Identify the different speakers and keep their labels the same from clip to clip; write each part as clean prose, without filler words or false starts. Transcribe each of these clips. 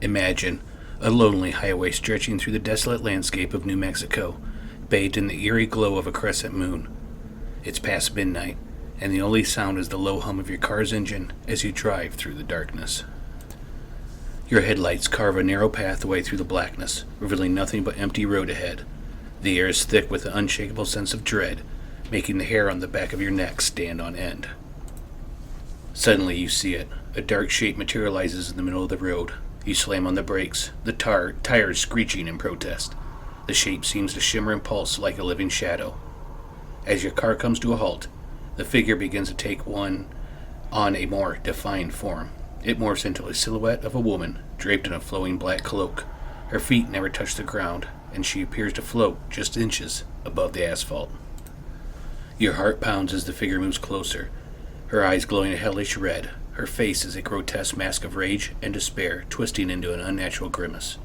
Speaker 1: Imagine a lonely highway stretching through the desolate landscape of New Mexico, bathed in the eerie glow of a crescent moon. It's past midnight, and the only sound is the low hum of your car's engine as you drive through the darkness. Your headlights carve a narrow pathway through the blackness, revealing nothing but empty road ahead. The air is thick with an unshakable sense of dread, making the hair on the back of your neck stand on end. Suddenly you see it. A dark shape materializes in the middle of the road. You slam on the brakes, the tires screeching in protest. The shape seems to shimmer and pulse like a living shadow. As your car comes to a halt, the figure begins to take on a more defined form. It morphs into a silhouette of a woman, draped in a flowing black cloak. Her feet never touch the ground, and she appears to float just inches above the asphalt. Your heart pounds as the figure moves closer, her eyes glowing a hellish red. Her face is a grotesque mask of rage and despair, twisting into an unnatural grimace.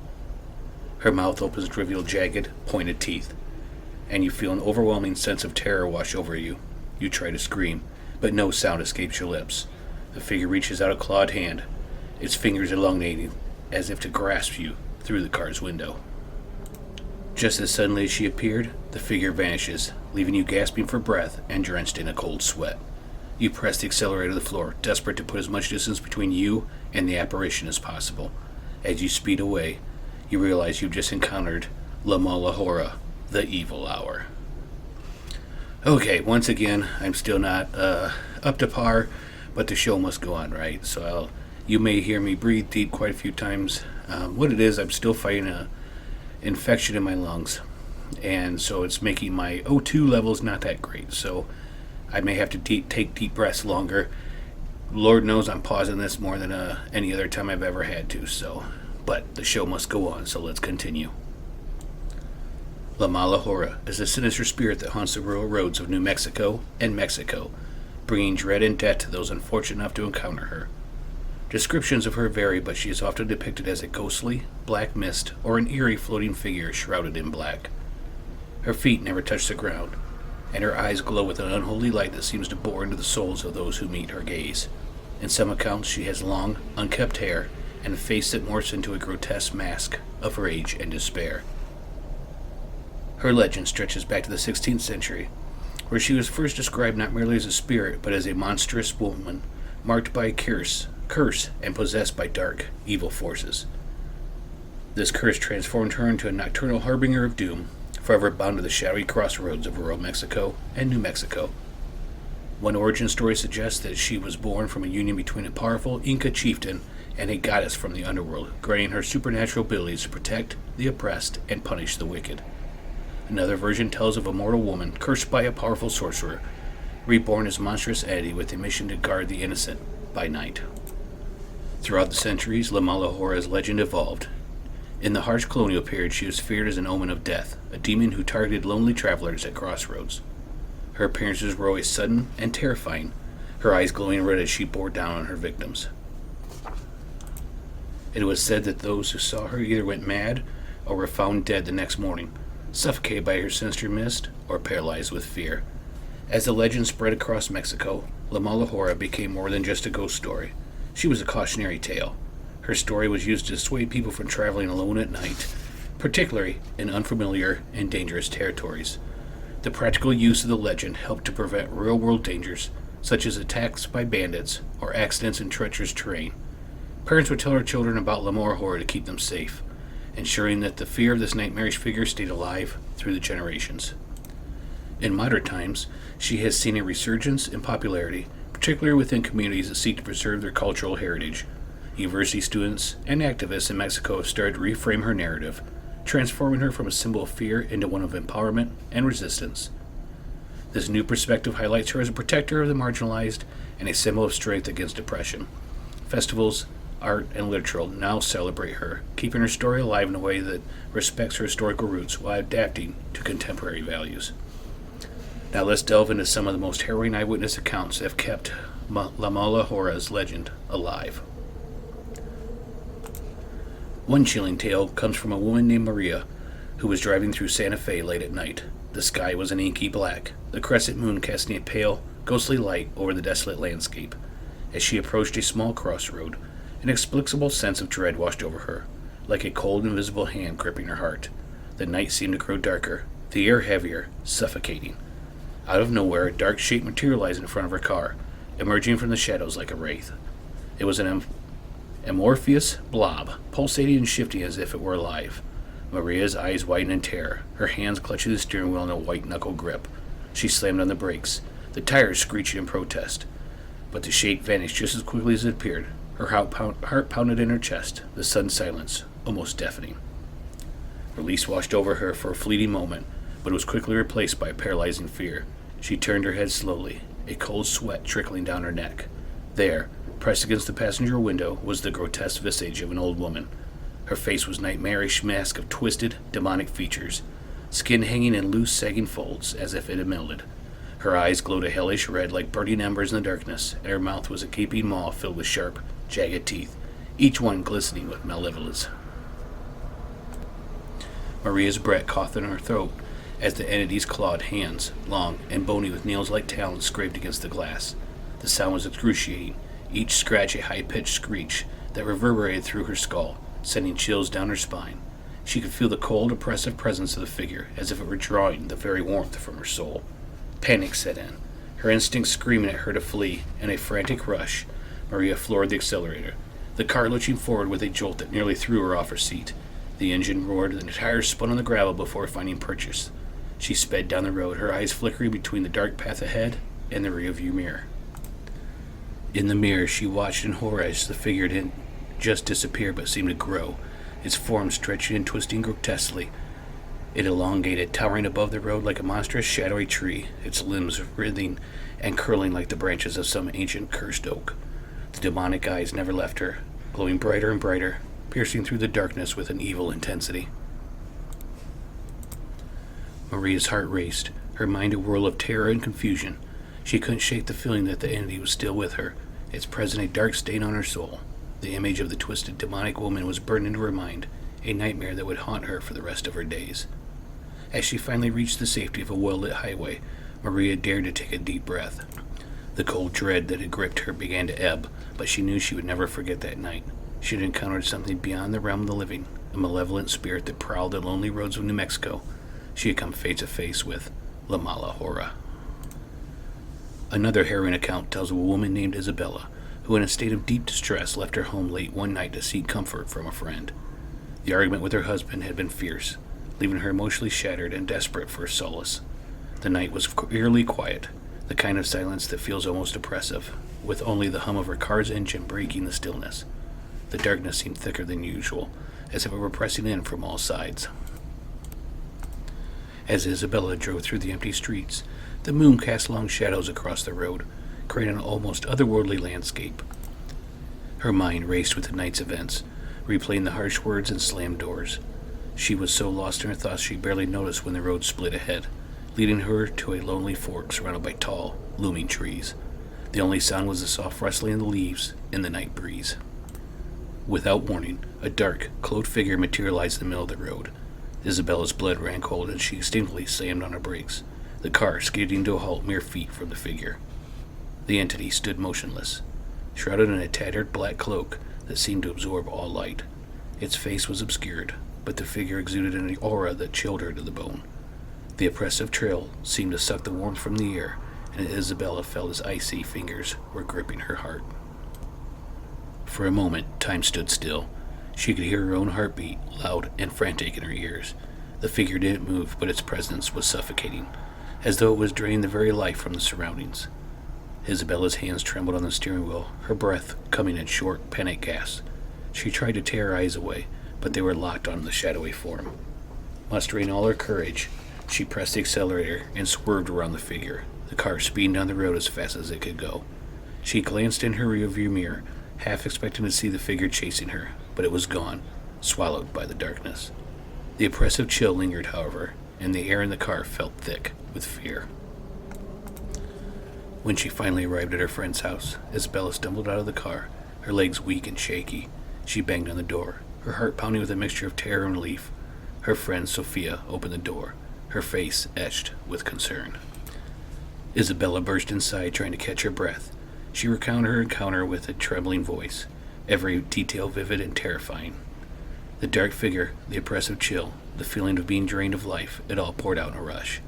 Speaker 1: Her mouth opens to reveal jagged, pointed teeth, and you feel an overwhelming sense of terror wash over you. You try to scream, but no sound escapes your lips. The figure reaches out a clawed hand, its fingers elongating, as if to grasp you through the car's window. Just as suddenly as she appeared, the figure vanishes, leaving you gasping for breath and drenched in a cold sweat. You press the accelerator to the floor, desperate to put as much distance between you and the apparition as possible. As you speed away, you realize you've just encountered Mala Hora, the evil hour. Okay, once again, I'm still not up to par, but the show must go on, right? So you may hear me breathe deep quite a few times. What it is, I'm still fighting an infection in my lungs, and so it's making my O2 levels not that great. So I may have to take deep breaths longer. Lord knows I'm pausing this more than any other time I've ever had to. But the show must go on, so let's continue. Mala Hora is a sinister spirit that haunts the rural roads of New Mexico and Mexico, bringing dread and death to those unfortunate enough to encounter her. Descriptions of her vary, but she is often depicted as a ghostly, black mist or an eerie floating figure shrouded in black. Her feet never touch the ground, and her eyes glow with an unholy light that seems to bore into the souls of those who meet her gaze. In some accounts, she has long, unkempt hair and a face that morphs into a grotesque mask of rage and despair. Her legend stretches back to the 16th century, where she was first described not merely as a spirit, but as a monstrous woman, marked by a curse, and possessed by dark, evil forces. This curse transformed her into a nocturnal harbinger of doom, forever bound to the shadowy crossroads of rural Mexico and New Mexico. One origin story suggests that she was born from a union between a powerful Inca chieftain and a goddess from the underworld, granting her supernatural abilities to protect the oppressed and punish the wicked. Another version tells of a mortal woman cursed by a powerful sorcerer, reborn as a monstrous entity with a mission to guard the innocent by night. Throughout the centuries, Mala Hora's legend evolved. In the harsh colonial period, she was feared as an omen of death, a demon who targeted lonely travelers at crossroads. Her appearances were always sudden and terrifying, her eyes glowing red as she bore down on her victims. It was said that those who saw her either went mad or were found dead the next morning, suffocated by her sinister mist or paralyzed with fear. As the legend spread across Mexico, Mala Hora became more than just a ghost story. She was a cautionary tale. Her story was used to dissuade people from traveling alone at night, particularly in unfamiliar and dangerous territories. The practical use of the legend helped to prevent real-world dangers, such as attacks by bandits or accidents in treacherous terrain. Parents would tell their children about Mala Hora to keep them safe, ensuring that the fear of this nightmarish figure stayed alive through the generations. In modern times, she has seen a resurgence in popularity, particularly within communities that seek to preserve their cultural heritage. University students and activists in Mexico have started to reframe her narrative, transforming her from a symbol of fear into one of empowerment and resistance. This new perspective highlights her as a protector of the marginalized and a symbol of strength against oppression. Festivals, art, and literature now celebrate her, keeping her story alive in a way that respects her historical roots while adapting to contemporary values. Now let's delve into some of the most harrowing eyewitness accounts that have kept La Mala Hora's legend alive. One chilling tale comes from a woman named Maria, who was driving through Santa Fe late at night. The sky was an inky black, the crescent moon casting a pale, ghostly light over the desolate landscape. As she approached a small crossroad, an inexplicable sense of dread washed over her, like a cold, invisible hand gripping her heart. The night seemed to grow darker, the air heavier, suffocating. Out of nowhere, a dark shape materialized in front of her car, emerging from the shadows like a wraith. It was an amorphous blob, pulsating and shifting as if it were alive. Maria's eyes widened in terror, her hands clutching the steering wheel in a white-knuckle grip. She slammed on the brakes, the tires screeching in protest. But the shape vanished just as quickly as it appeared. Her heart pounded in her chest, the sudden silence almost deafening. Release washed over her for a fleeting moment, but it was quickly replaced by a paralyzing fear. She turned her head slowly, a cold sweat trickling down her neck. There, pressed against the passenger window, was the grotesque visage of an old woman. Her face was a nightmarish mask of twisted, demonic features, skin hanging in loose, sagging folds as if it had melted. Her eyes glowed a hellish red like burning embers in the darkness, and her mouth was a gaping maw filled with sharp, jagged teeth, each one glistening with malevolence. Maria's breath caught in her throat as the entity's clawed hands, long and bony with nails like talons, scraped against the glass. The sound was excruciating, each scratch a high-pitched screech that reverberated through her skull, sending chills down her spine. She could feel the cold, oppressive presence of the figure, as if it were drawing the very warmth from her soul. Panic set in, her instincts screaming at her to flee. In a frantic rush, Maria floored the accelerator, the car lurching forward with a jolt that nearly threw her off her seat. The engine roared, and the tires spun on the gravel before finding purchase. She sped down the road, her eyes flickering between the dark path ahead and the rearview mirror. In the mirror, she watched in horror as the figure didn't just disappear but seemed to grow, its form stretching and twisting grotesquely. It elongated, towering above the road like a monstrous shadowy tree, its limbs writhing and curling like the branches of some ancient cursed oak. The demonic eyes never left her, glowing brighter and brighter, piercing through the darkness with an evil intensity. Maria's heart raced, her mind a whirl of terror and confusion. She couldn't shake the feeling that the entity was still with her, its presence a dark stain on her soul. The image of the twisted, demonic woman was burned into her mind, a nightmare that would haunt her for the rest of her days. As she finally reached the safety of a well-lit highway, Maria dared to take a deep breath. The cold dread that had gripped her began to ebb, but she knew she would never forget that night. She had encountered something beyond the realm of the living, a malevolent spirit that prowled the lonely roads of New Mexico. She had come face to face with La Mala Hora. Another harrowing account tells of a woman named Isabella, who in a state of deep distress left her home late one night to seek comfort from a friend. The argument with her husband had been fierce, leaving her emotionally shattered and desperate for solace. The night was eerily quiet, the kind of silence that feels almost oppressive, with only the hum of her car's engine breaking the stillness. The darkness seemed thicker than usual, as if it were pressing in from all sides. As Isabella drove through the empty streets, the moon cast long shadows across the road, creating an almost otherworldly landscape. Her mind raced with the night's events, replaying the harsh words and slammed doors. She was so lost in her thoughts she barely noticed when the road split ahead, leading her to a lonely fork surrounded by tall, looming trees. The only sound was the soft rustling of the leaves in the night breeze. Without warning, a dark, cloaked figure materialized in the middle of the road. Isabella's blood ran cold and she instinctively slammed on her brakes, the car skidding to a halt mere feet from the figure. The entity stood motionless, shrouded in a tattered black cloak that seemed to absorb all light. Its face was obscured, but the figure exuded an aura that chilled her to the bone. The oppressive trail seemed to suck the warmth from the air, and Isabella felt his icy fingers were gripping her heart. For a moment, time stood still. She could hear her own heartbeat, loud and frantic in her ears. The figure didn't move, but its presence was suffocating, as though it was draining the very life from the surroundings. Isabella's hands trembled on the steering wheel, her breath coming in short, panic gasps. She tried to tear her eyes away, but they were locked on the shadowy form. Mustering all her courage, she pressed the accelerator and swerved around the figure, the car speeding down the road as fast as it could go. She glanced in her rearview mirror, half expecting to see the figure chasing her, but it was gone, swallowed by the darkness. The oppressive chill lingered, however, and the air in the car felt thick with fear. When she finally arrived at her friend's house, Isabella stumbled out of the car, her legs weak and shaky. She banged on the door, her heart pounding with a mixture of terror and relief. Her friend, Sophia, opened the door, her face etched with concern. Isabella burst inside, trying to catch her breath. She recounted her encounter with a trembling voice, every detail vivid and terrifying. The dark figure, the oppressive chill, the feeling of being drained of life, it all poured out in a rush.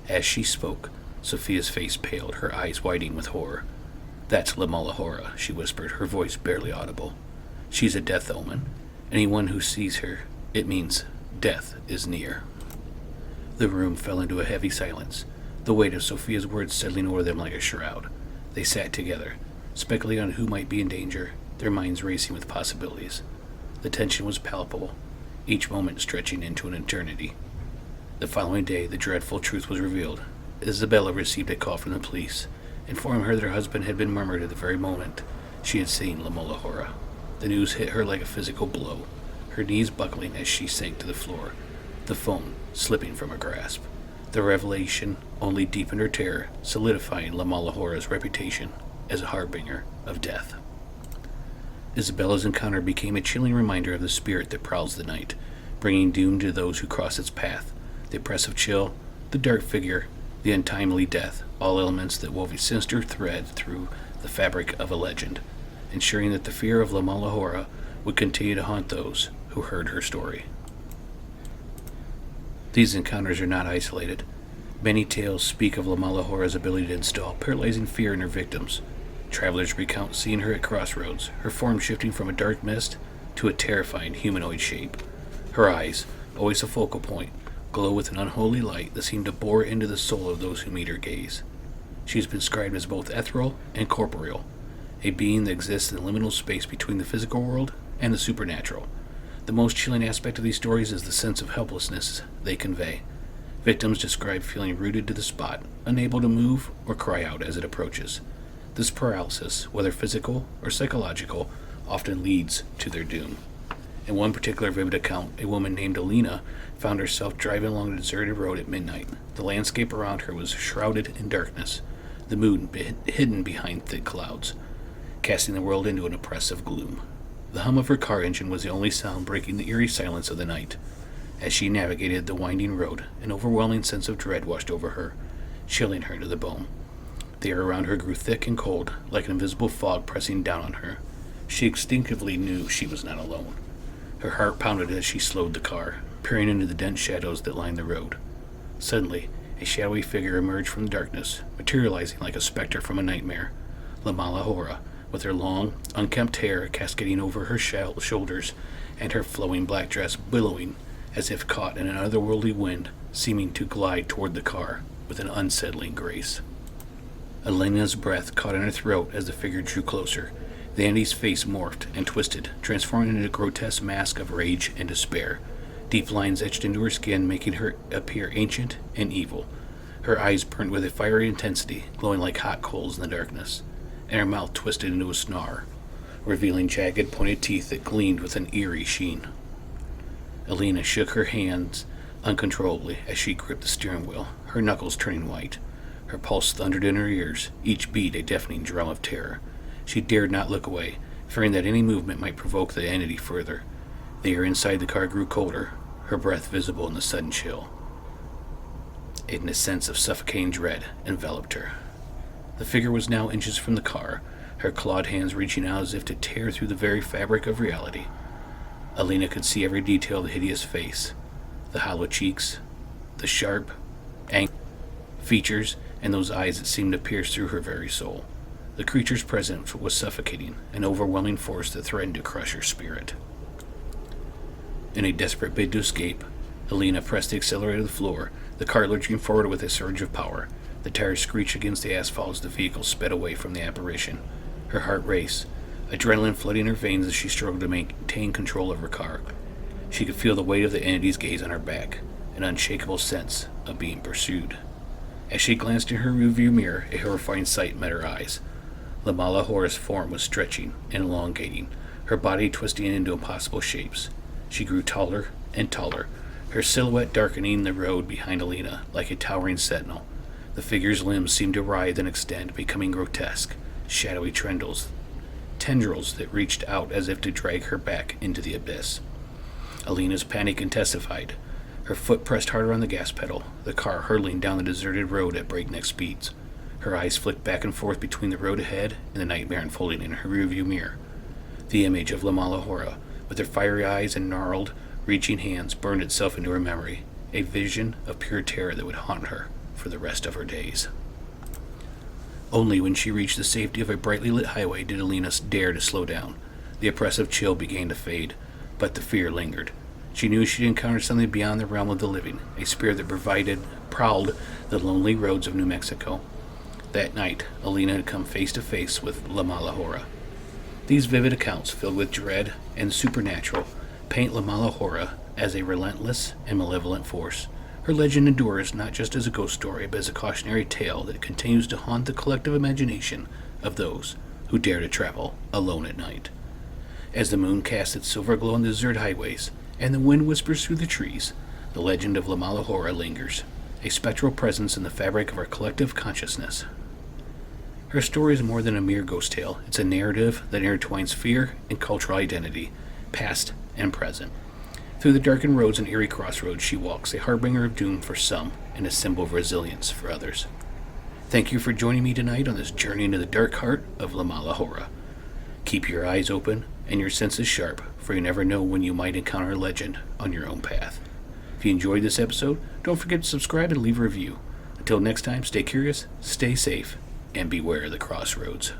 Speaker 1: As she spoke, Sophia's face paled, her eyes widening with horror. "That's Mala Hora," she whispered, her voice barely audible. "She's a death omen. Anyone who sees her, it means death is near." The room fell into a heavy silence, the weight of Sophia's words settling over them like a shroud. They sat together, speculating on who might be in danger, their minds racing with possibilities. The tension was palpable, each moment stretching into an eternity. The following day, the dreadful truth was revealed. Isabella received a call from the police, informing her that her husband had been murdered at the very moment she had seen Mala Hora. The news hit her like a physical blow, her knees buckling as she sank to the floor, the phone slipping from her grasp. The revelation only deepened her terror, solidifying Mala Hora's reputation as a harbinger of death. Isabella's encounter became a chilling reminder of the spirit that prowls the night, bringing doom to those who cross its path. The oppressive chill, the dark figure, the untimely death, all elements that wove a sinister thread through the fabric of a legend, ensuring that the fear of Mala Hora would continue to haunt those who heard her story. These encounters are not isolated. Many tales speak of Mala Hora's ability to instill paralyzing fear in her victims. Travelers recount seeing her at crossroads, her form shifting from a dark mist to a terrifying humanoid shape. Her eyes, always a focal point, glow with an unholy light that seemed to bore into the soul of those who meet her gaze. She has been described as both ethereal and corporeal, a being that exists in the liminal space between the physical world and the supernatural. The most chilling aspect of these stories is the sense of helplessness they convey. Victims describe feeling rooted to the spot, unable to move or cry out as it approaches. This paralysis, whether physical or psychological, often leads to their doom. In one particular vivid account, a woman named Alina found herself driving along a deserted road at midnight. The landscape around her was shrouded in darkness, the moon hidden behind thick clouds, casting the world into an oppressive gloom. The hum of her car engine was the only sound breaking the eerie silence of the night. As she navigated the winding road, an overwhelming sense of dread washed over her, chilling her to the bone. The air around her grew thick and cold, like an invisible fog pressing down on her. She instinctively knew she was not alone. Her heart pounded as she slowed the car, peering into the dense shadows that lined the road. Suddenly, a shadowy figure emerged from the darkness, materializing like a specter from a nightmare. Mala Hora, with her long, unkempt hair cascading over her shoulders and her flowing black dress billowing as if caught in an otherworldly wind, seeming to glide toward the car with an unsettling grace. Elena's breath caught in her throat as the figure drew closer. The entity's face morphed and twisted, transforming into a grotesque mask of rage and despair. Deep lines etched into her skin, making her appear ancient and evil. Her eyes burnt with a fiery intensity, glowing like hot coals in the darkness, and her mouth twisted into a snarl, revealing jagged, pointed teeth that gleamed with an eerie sheen. Alina shook her hands uncontrollably as she gripped the steering wheel, her knuckles turning white. Her pulse thundered in her ears, each beat a deafening drum of terror. She dared not look away, fearing that any movement might provoke the entity further. The air inside the car grew colder, her breath visible in the sudden chill. And a sense of suffocating dread enveloped her. The figure was now inches from the car, her clawed hands reaching out as if to tear through the very fabric of reality. Alina could see every detail of the hideous face, the hollow cheeks, the sharp, angry features, and those eyes that seemed to pierce through her very soul. The creature's presence was suffocating, an overwhelming force that threatened to crush her spirit. In a desperate bid to escape, Alina pressed the accelerator to the floor, the car lurching forward with a surge of power. The tires screeched against the asphalt as the vehicle sped away from the apparition. Her heart raced, adrenaline flooding her veins as she struggled to maintain control of her car. She could feel the weight of the entity's gaze on her back, an unshakable sense of being pursued. As she glanced in her rearview mirror, a horrifying sight met her eyes. Mala Hora's form was stretching and elongating, her body twisting into impossible shapes. She grew taller and taller, her silhouette darkening the road behind Alina like a towering sentinel. The figure's limbs seemed to writhe and extend, becoming grotesque, shadowy tendrils that reached out as if to drag her back into the abyss. Alina's panic intensified. Her foot pressed harder on the gas pedal, the car hurtling down the deserted road at breakneck speeds. Her eyes flicked back and forth between the road ahead and the nightmare unfolding in her rearview mirror. The image of Mala Hora, with her fiery eyes and gnarled, reaching hands, burned itself into her memory, a vision of pure terror that would haunt her for the rest of her days. Only when she reached the safety of a brightly lit highway did Alina dare to slow down. The oppressive chill began to fade, but the fear lingered. She knew she'd encountered something beyond the realm of the living, a spirit that prowled the lonely roads of New Mexico. That night, Alina had come face to face with Mala Hora. These vivid accounts, filled with dread and supernatural, paint Mala Hora as a relentless and malevolent force. Her legend endures not just as a ghost story, but as a cautionary tale that continues to haunt the collective imagination of those who dare to travel alone at night. As the moon casts its silver glow on the deserted highways, and the wind whispers through the trees, the legend of Mala Hora lingers, a spectral presence in the fabric of our collective consciousness. Her story is more than a mere ghost tale. It's a narrative that intertwines fear and cultural identity, past and present. Through the darkened roads and eerie crossroads she walks, a harbinger of doom for some and a symbol of resilience for others. Thank you for joining me tonight on this journey into the dark heart of Mala Hora. Keep your eyes open and your senses sharp, for you never know when you might encounter a legend on your own path. If you enjoyed this episode, don't forget to subscribe and leave a review. Until next time, stay curious, stay safe, and beware the crossroads.